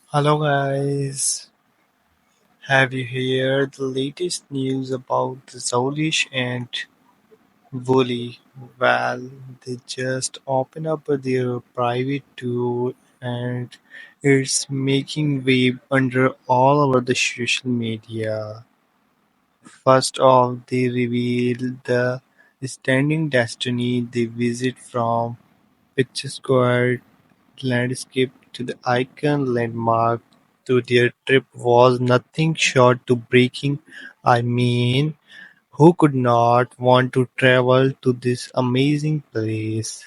Hello guys, have you heard the latest news about the Zhao and Wulei? Well, they just opened up their private tour and it's making wave under all over the social media. First off, they revealed the standing destiny they visit from picturesque landscape to the icon landmark to their trip was nothing short of breaking. I mean, who could not want to travel to this amazing place?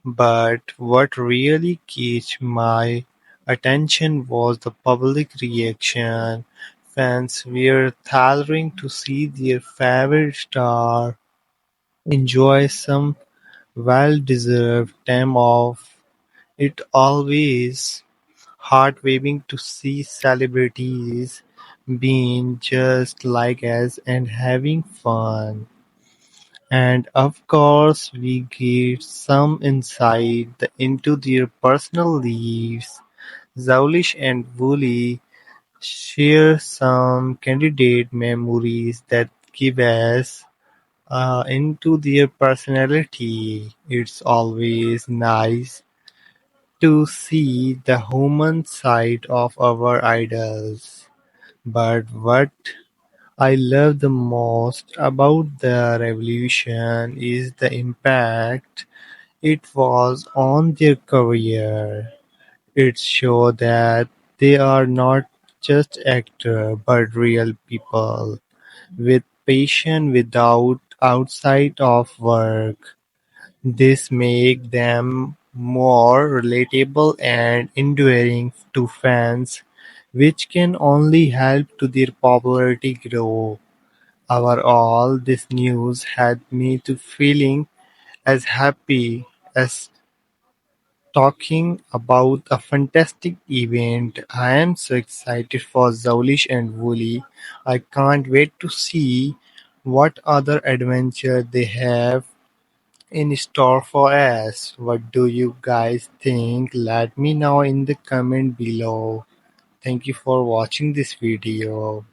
But what really caught my attention was the public reaction. Fans were thrilled to see their favorite star enjoy some well-deserved time off. It always heartwarming to see celebrities being just like us and having fun. And of course, we get some insight into their personal lives. Zaulish and Wooly share some candid memories that give us into their personality. It's always nice to see the human side of our idols. But what I love the most about the revolution is the impact it was on their career. It showed that they are not just actors but real people with passion without outside of work. This makes them more relatable and enduring to fans, which can only help to their popularity grow. Overall, this news had me to feeling as happy as talking about a fantastic event. I am so excited for Zaulish and Wooly. I can't wait to see what other adventure they have in store for us. What do you guys think? Let me know in the comment below. Thank you for watching this video.